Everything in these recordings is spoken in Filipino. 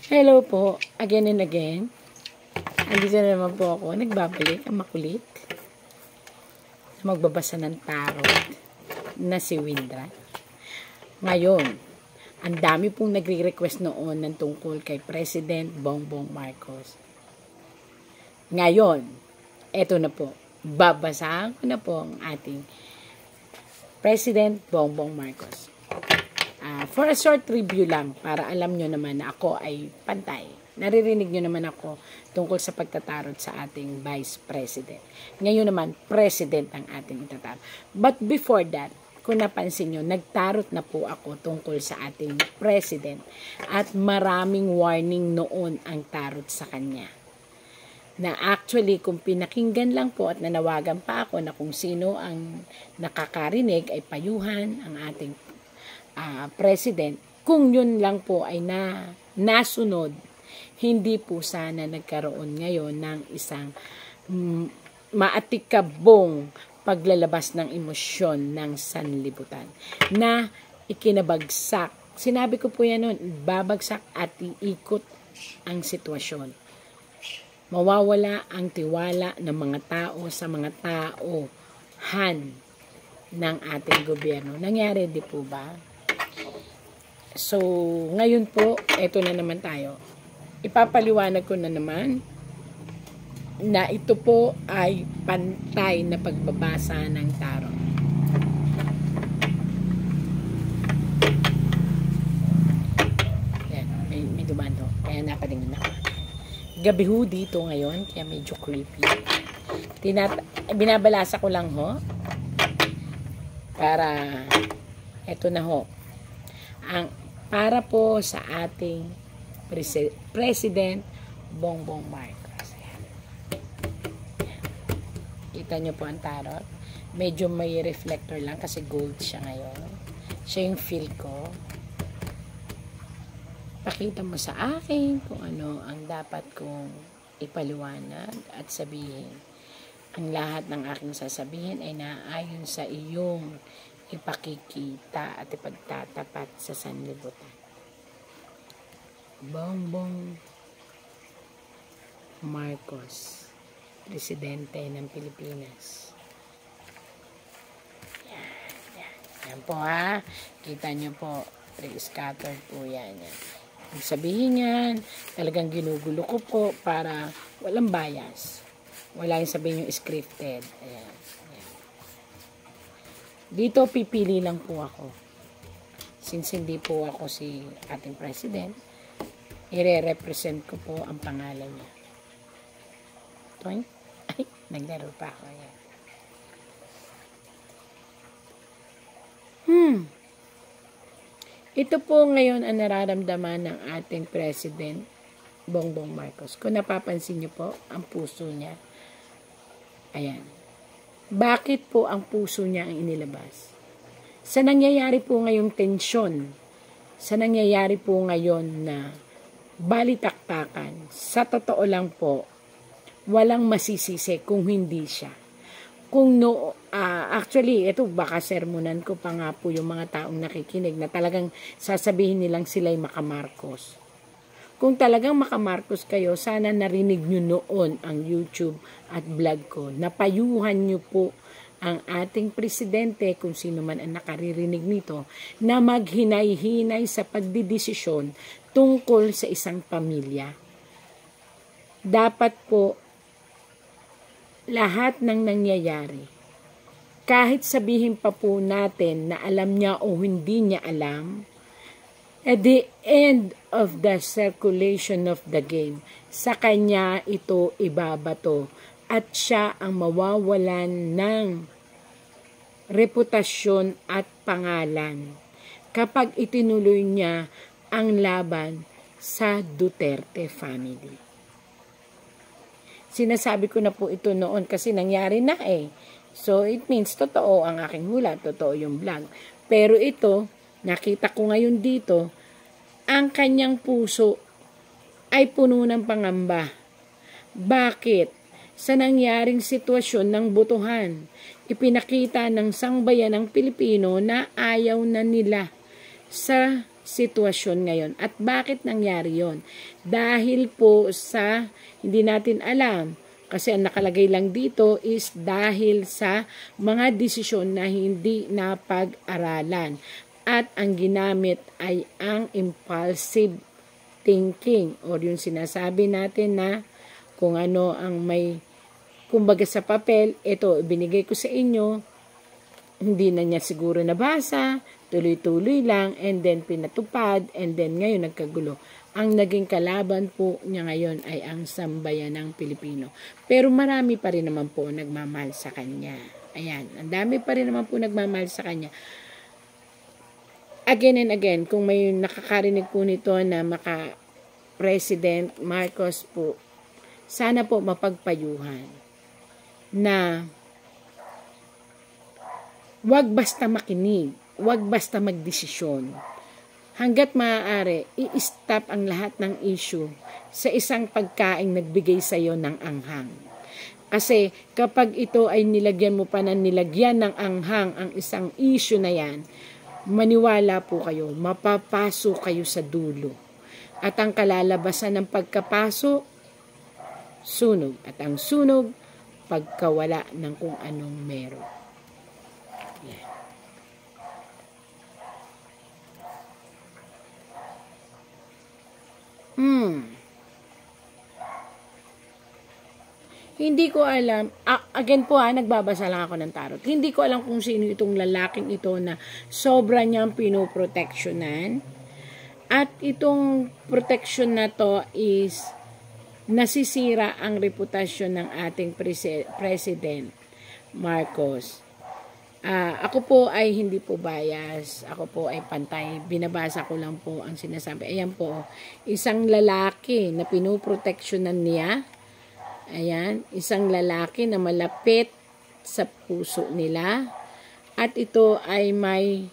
Hello po, again and again. Andito na naman po ako, nagbabalik ang makulit. Magbabasa ng tarot na si Windra. Ngayon, ang dami pong nagre-request noon ng tungkol kay President Bongbong Marcos. Ngayon, eto na po, babasahan ko na po ang ating President Bongbong Marcos. For a short review lang, para alam nyo naman na ako ay pantay. Naririnig nyo naman ako tungkol sa pagtatarot sa ating Vice President. Ngayon naman, President ang ating itatarot. But before that, kung napansin nyo, nagtarot na po ako tungkol sa ating President. At maraming warning noon ang tarot sa kanya. Na actually, kung pinakinggan lang po at nanawagan pa ako na kung sino ang nakakarinig ay payuhan ang ating President, kung yun lang po ay nasunod, hindi po sana nagkaroon ngayon ng isang maatikabong paglalabas ng emosyon ng sanlibutan na ikinabagsak. Sinabi ko po yan noon, babagsak at iikot ang sitwasyon. Mawawala ang tiwala ng mga tao sa mga tauhan ng ating gobyerno. Nangyari di po ba? So, ngayon po, eto na naman tayo. Ipapaliwanag ko na naman na ito po ay pantay na pagbabasa ng tarot. Yan, may dumano. Kaya napatingin ako. Gabi ho dito ngayon, kaya medyo creepy. Binabalasa ko lang ho. Para, eto na ho. Para po sa ating President Bongbong Marcos. Ayan. Kita nyo po ang tarot. Medyo may reflector lang kasi gold siya ngayon. Siya yung feel ko. Pakita mo sa akin kung ano ang dapat kong ipaliwanag at sabihin. Ang lahat ng aking sasabihin ay naayon sa iyong ipakikita at ipagtatapat sa sanlibutan. Bongbong Marcos, Presidente ng Pilipinas. Yan po ha. Kita nyo po, pre-scattered po yan. Ang sabihin yan, talagang ginugulo ko po para walang bias. Wala yung sabihin yung scripted. Ayan. Dito pipili lang po ako. Since hindi po ako si ating President, i-represent ko po ang pangalan niya. Toing? Ay, naglaro pa ako. Yan. Ito po ngayon ang nararamdaman ng ating President Bongbong Marcos. Kung napapansin niyo po, ang puso niya. Ayan. Bakit po ang puso niya ang inilabas? Sa nangyayari po ngayong tensyon, sa nangyayari po ngayon na balitaktakan, sa totoo lang po, walang masisisi kung hindi siya. Actually, ito baka sermonan ko pa nga po yung mga taong nakikinig na talagang sasabihin nilang sila'y makamarcos. Kung talagang makamarcos kayo, sana narinig nyo noon ang YouTube at vlog ko. Napayuhan nyo po ang ating presidente, kung sino man ang nakaririnig nito, na maghinay-hinay sa pagdidesisyon tungkol sa isang pamilya. Dapat po, lahat ng nangyayari, kahit sabihin pa po natin na alam niya o hindi niya alam, at the end of the circulation of the game, sa kanya ito ibabato at siya ang mawawalan ng reputasyon at pangalan kapag itinuloy niya ang laban sa Duterte family. Sinasabi ko na po ito noon kasi nangyari na eh. So it means totoo ang aking hula, totoo yung vlog. Pero ito, nakita ko ngayon dito, ang kanyang puso ay puno ng pangamba. Bakit? Sa nangyaring sitwasyon ng botohan, ipinakita ng sangbayan ng Pilipino na ayaw na nila sa sitwasyon ngayon. At bakit nangyari yon? Dahil po sa, hindi natin alam, kasi ang nakalagay lang dito is dahil sa mga desisyon na hindi napag-aralan. At ang ginamit ay ang impulsive thinking or yung sinasabi natin na kung ano ang may kumbaga sa papel, ito binigay ko sa inyo, hindi na niya siguro nabasa, tuloy-tuloy lang, and then pinatupad, and then ngayon nagkagulo. Ang naging kalaban po niya ngayon ay ang sambayanang Pilipino. Pero marami pa rin naman po nagmamahal sa kanya. Ayan, ang dami pa rin naman po nagmamahal sa kanya. Again and again, kung may nakakarinig po nito na President Marcos po, sana po mapagpayuhan na wag basta makinig, wag basta magdesisyon. Hanggat maaari, i-stop ang lahat ng issue sa isang pagkaing nagbigay sa iyo ng anghang. Kasi kapag ito ay nilagyan mo pa ng nilagyan ng anghang ang isang issue na yan, maniwala po kayo, mapapaso kayo sa dulo. At ang kalalabasan ng pagkapaso, sunog. At ang sunog, pagkawala ng kung anong meron. Yeah. Hindi ko alam, again po nagbabasa lang ako ng tarot. Hindi ko alam kung sino itong lalaking ito na sobra niyang pinoproteksyonan. At itong protection na to is nasisira ang reputasyon ng ating President Marcos. Ako po ay hindi po bias. Ako po ay pantay. Binabasa ko lang po ang sinasabi. Ayan po, isang lalaki na pinoproteksyonan niya. Ayan, isang lalaki na malapit sa puso nila. At ito ay may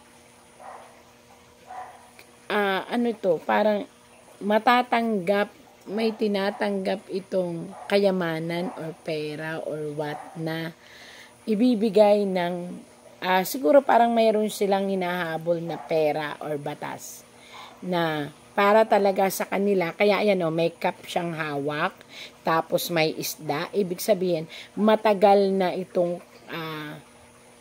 parang matatanggap, may tinatanggap itong kayamanan or pera or what na ibibigay ng siguro parang mayroon silang hinahabol na pera or batas na para talaga sa kanila. Kaya ayan may cup siyang hawak, tapos may isda. Ibig sabihin, matagal na itong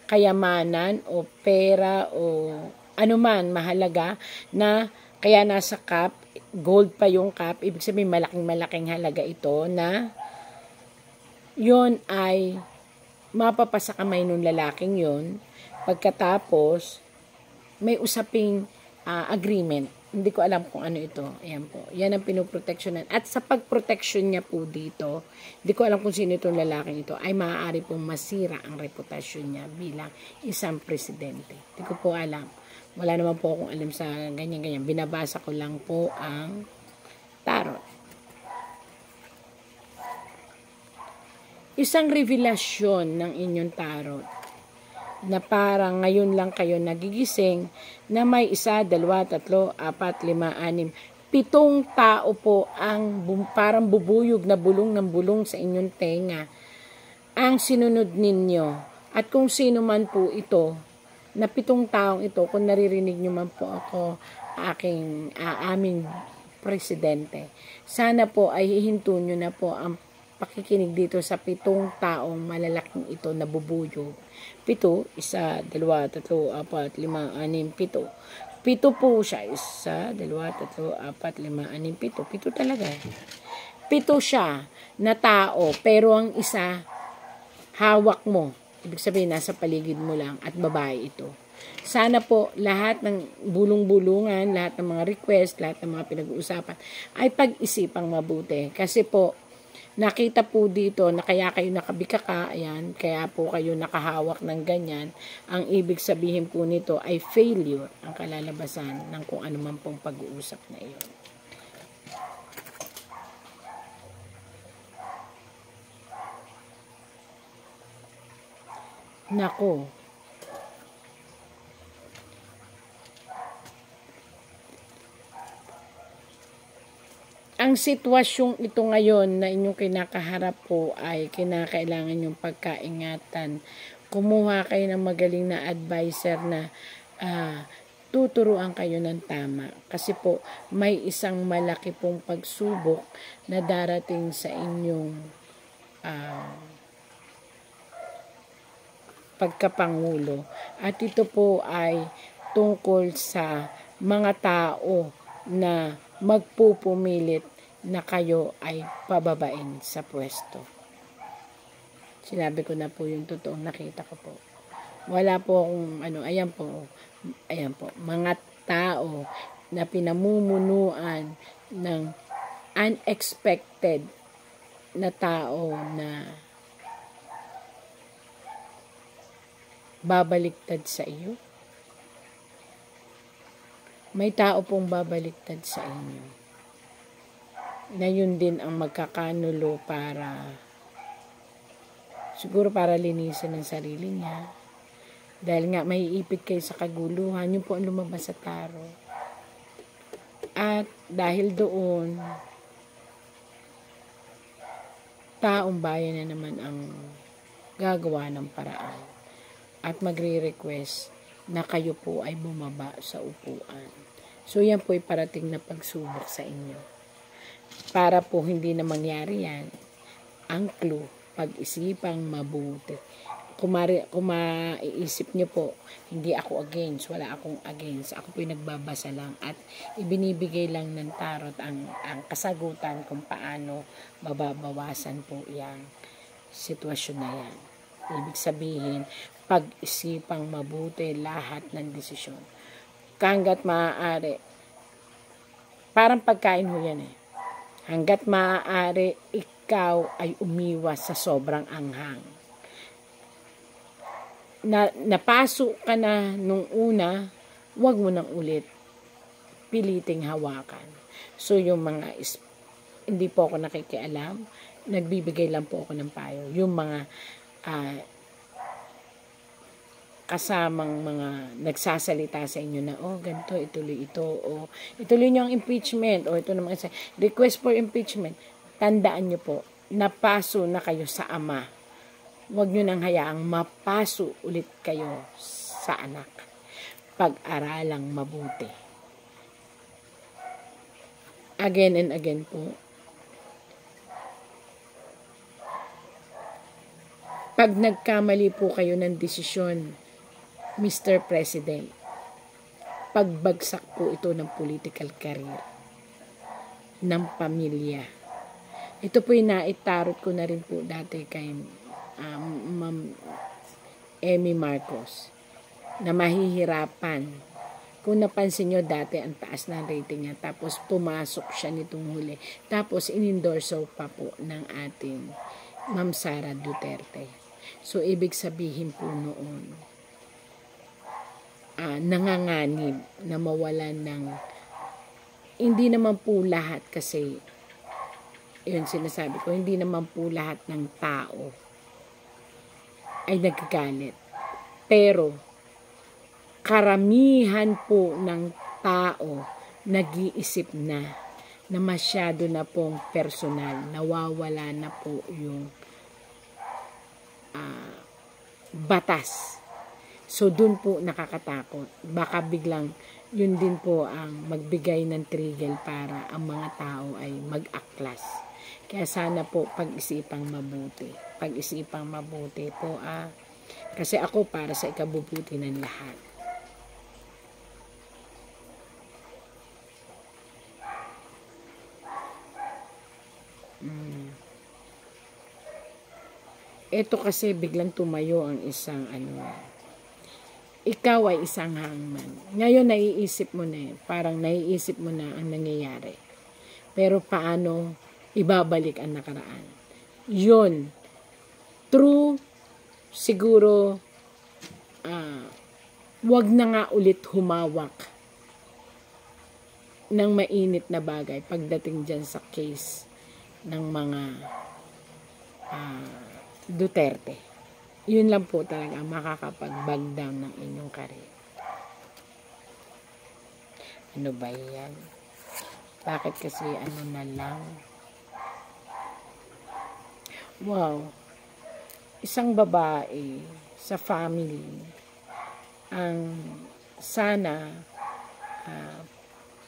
kayamanan o pera o anuman mahalaga na kaya nasa cup, gold pa yung cup, ibig sabihin malaking halaga ito na yon ay mapapasa kamay nung lalaking yon. Pagkatapos, may usaping agreement. Hindi ko alam kung ano ito. Ayan po. Yan ang pinoproteksyonan. At sa pagproteksyon niya po dito, hindi ko alam kung sino itong lalaking ito, ay maaari pong masira ang reputasyon niya bilang isang presidente. Hindi ko po alam. Wala naman po akong alam sa ganyan-ganyan. Binabasa ko lang po ang tarot. Isang revelasyon ng inyong tarot na parang ngayon lang kayo nagigising na may 1, 2, 3, 4, 5, 6, 7 tao po ang parang bubuyog na bulong ng bulong sa inyong tenga ang sinunod ninyo. At kung sino man po ito, na 7 taong ito, kung naririnig nyo man po ako, aming presidente, sana po ay hihinto nyo na po ang pakikinig dito sa 7 taong malalaking ito na bubuyog. 7, 1, 2, 3, 4, 5, 6, 7. 7 po siya. 1, 2, 3, 4, 5, 6, 7. 7 talaga. 7 siya na tao, pero ang isa, hawak mo. Ibig sabihin, nasa paligid mo lang at babae ito. Sana po lahat ng bulong-bulungan, lahat ng mga request, lahat ng mga pinag-uusapan ay pag-isipang mabuti. Kasi po, nakita po dito na kaya kayo nakabikaka, ayan, kaya po kayo nakahawak ng ganyan. Ang ibig sabihin po nito ay failure, ang kalalabasan ng kung ano man pong pag-uusap na iyon. Nako. Ang sitwasyong ito ngayon na inyong kinakaharap po ay kinakailangan yung pagkaingatan. Kumuha kayo ng magaling na advisor na tuturuan kayo ng tama. Kasi po, may isang malaki pong pagsubok na darating sa inyong pagkapangulo. At ito po ay tungkol sa mga tao na magpupumilit na kayo ay pababain sa pwesto. Sinabi ko na po yung totoong nakita ko po. Wala po akong ayan po, mga tao na pinamumunuan ng unexpected na tao na babaliktad sa iyo. May tao pong babaliktad sa inyo na yun din ang magkakanulo siguro para linisin ang sarili niya. Dahil nga may ipit kayo sa kaguluhan, yun po ang lumabas sa tarot. At dahil doon, taong bayan na naman ang gagawa ng paraan. At magre-request na kayo po ay bumaba sa upuan. So yan po ay parating na pagsubok sa inyo. Para po hindi na mangyari yan, ang clue, pag-isipang mabuti. Kung maiisip nyo po, hindi ako against, wala akong against. Ako po yung nagbabasa lang at ibinibigay lang ng tarot ang kasagutan kung paano mababawasan po yung sitwasyon na yan. Ibig sabihin, pag-isipang mabuti lahat ng desisyon. Hanggat maaari, parang pagkain ho yan eh. Hanggat maaari, ikaw ay umiwas sa sobrang anghang. Napasok ka na nung una, wag mo nang ulit piliting hawakan. So yung mga hindi po ako nakikialam, nagbibigay lang po ako ng payo. Yung mga kasamang mga nagsasalita sa inyo na, ganito, ituloy ito, ituloy nyo ang impeachment, ito naman request for impeachment. Tandaan nyo po, napaso na kayo sa ama. Huwag nyo nang hayaang mapaso ulit kayo sa anak. Pag-aralang mabuti. Again and again po. Pag nagkamali po kayo ng desisyon, Mr. President, pagbagsak po ito ng political career, ng pamilya. Ito po yung naitarot ko na rin po dati kay Ma'am Amy Marcos na mahihirapan. Kung napansin nyo dati ang taas ng rating niya, tapos pumasok siya nitong huli, tapos inendorso pa po ng ating Ma'am Sara Duterte. So ibig sabihin po noon, nanganganib na mawalan ng, hindi naman po lahat kasi yun sinasabi ko, hindi naman po lahat ng tao ay nagagalit. Pero, karamihan po ng tao nag-iisip na masyado na pong personal, nawawala na po yung batas. So, dun po nakakatakot. Baka biglang, yun din po ang magbigay ng trigger para ang mga tao ay mag-aklas. Kaya sana po pag-isipang mabuti. Pag-isipang mabuti po kasi ako para sa ikabubuti ng lahat. Ito kasi biglang tumayo ang isang ikaw ay isang hangman. Ngayon naiisip mo na parang naiisip mo na ang nangyayari. Pero paano ibabalik ang nakaraan? Yun, true, siguro, wag na nga ulit humawak ng mainit na bagay pagdating dyan sa case ng mga Duterte. Yun lang po talaga ang makakapag-bagdown ng inyong career. Ano ba yan? Bakit kasi na lang? Wow. Isang babae sa family ang sana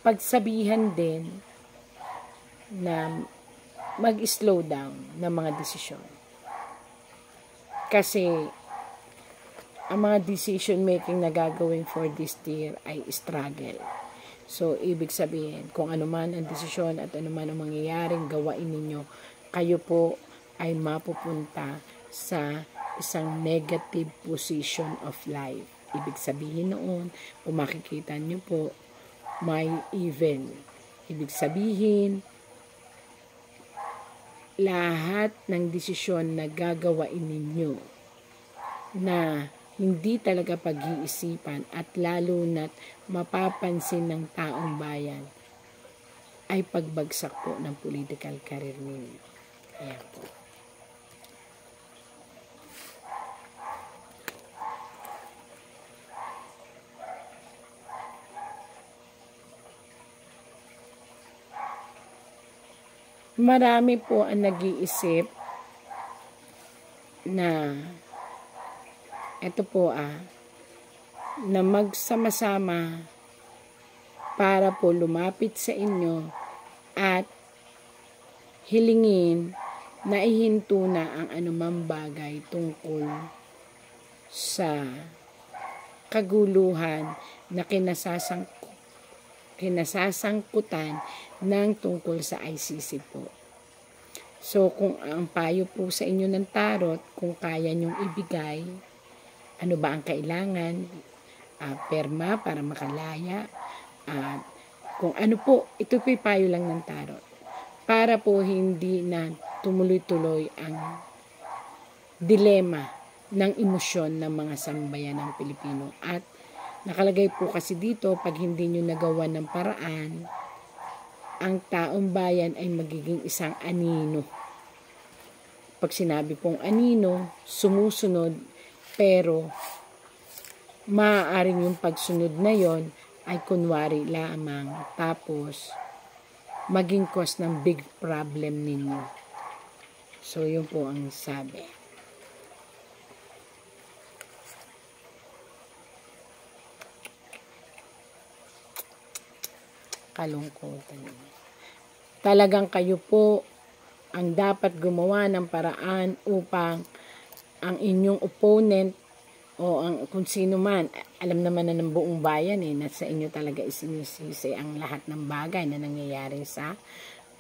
pagsabihan din na mag-slow down ng mga desisyon. Kasi ang mga decision making na gagawin for this year ay struggle. So, ibig sabihin, kung ano man ang desisyon at ano man ang mangyayaring gawain ninyo, kayo po ay mapupunta sa isang negative position of life. Ibig sabihin noon, kung makikita nyo po, may evil. Ibig sabihin, lahat ng desisyon na gagawain ninyo na hindi talaga pag-iisipan at lalo na't mapapansin ng taong bayan ay pagbagsak po ng political career ninyo. Ayan po. Marami po ang nag-iisip na ito po na magsama-sama para po lumapit sa inyo at hilingin na ihinto na ang anumang bagay tungkol sa kaguluhan na kinasasangkutan ng tungkol sa ICC po. So, kung ang payo po sa inyo ng tarot, kung kaya nyong ibigay, ano ba ang kailangan, perma para makalaya, kung ano po, ito po'y payo lang ng tarot. Para po hindi na tumuloy-tuloy ang dilema ng emosyon ng mga sambayan ng Pilipino. At nakalagay po kasi dito, pag hindi nyo nagawa ng paraan, ang taong bayan ay magiging isang anino. Pag sinabi pong anino, sumusunod, pero maaaring yung pagsunod na yon ay kunwari lamang, tapos maging cause ng big problem ninyo. So, yun po ang sabi. Kalungkutan. Talagang kayo po ang dapat gumawa ng paraan upang ang inyong opponent o ang kung sino man, alam naman na ng buong bayan na sa inyo talaga isinisisi ang lahat ng bagay na nangyayari sa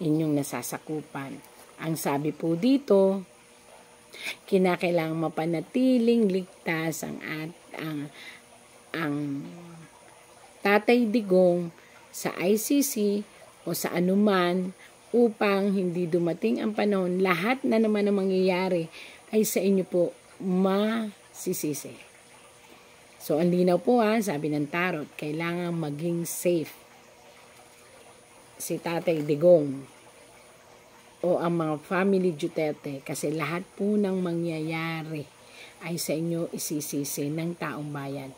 inyong nasasakupan. Ang sabi po dito, kinakailangang mapanatiling ligtas ang Tatay Digong sa ICC o sa anuman upang hindi dumating ang panahon, lahat na naman ang mangyayari ay sa inyo po masisisi. So, ang linaw po sabi ng tarot, kailangan maging safe si Tatay Digong o ang mga family Duterte kasi lahat po ng mangyayari ay sa inyo isisisi ng taong bayan.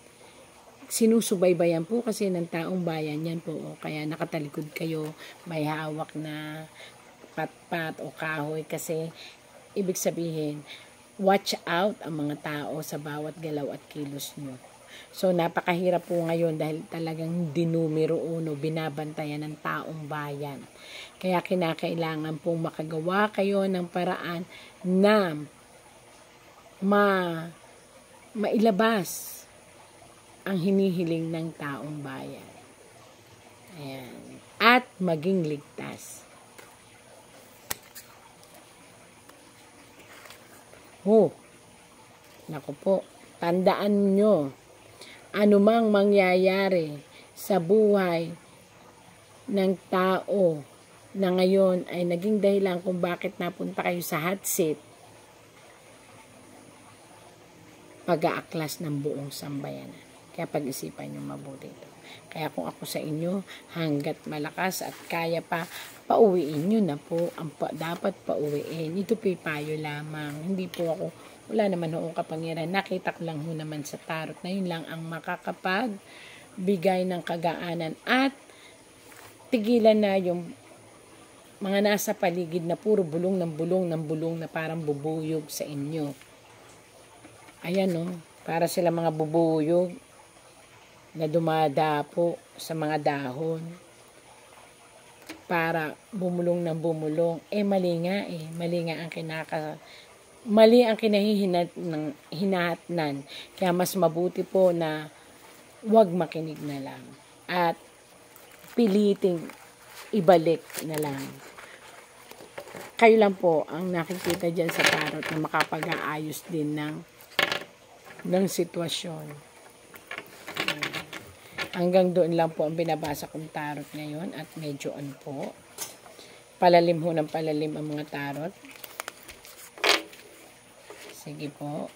Sinusubaybayan po kasi ng taong bayan yan po. Kaya nakatalikod kayo, may hawak na pat-pat o kahoy kasi ibig sabihin, watch out ang mga tao sa bawat galaw at kilos nyo. So, napakahirap po ngayon dahil talagang dinumero uno, binabantayan ng taong bayan. Kaya kinakailangan pong makagawa kayo ng paraan na mailabas ang hinihiling ng taong bayan. Ayan. At maging ligtas. Naku po, tandaan nyo, anumang mangyayari sa buhay ng tao na ngayon ay naging dahilan kung bakit napunta kayo sa hot seat, pag-aaklas ng buong sambayanan. Kaya pag-isipan nyo mabuti ito. Kaya kung ako sa inyo, hanggat malakas at kaya pa, pauwiin nyo na po ang dapat pauwiin. Ito po payo lamang. Hindi po ako, wala naman akong kapangyarihan. Nakita ko lang ho naman sa tarot na yun lang ang makakapagbigay ng kagaanan at tigilan na yung mga nasa paligid na puro bulong ng bulong ng bulong na parang bubuyog sa inyo. Ayan para sila mga bubuyog. na dumadapo sa mga dahon para bumulong ng bumulong. Mali nga Mali nga ang mali ang hinahatnan. Kaya mas mabuti po na wag makinig na lang. At piliting ibalik na lang. Kayo lang po ang nakikita dyan sa tarot na makapag-aayos din ng sitwasyon. Hanggang doon lang po ang binabasa kong tarot ngayon at medyo po. Palalim ho ng palalim ang mga tarot. Sige po.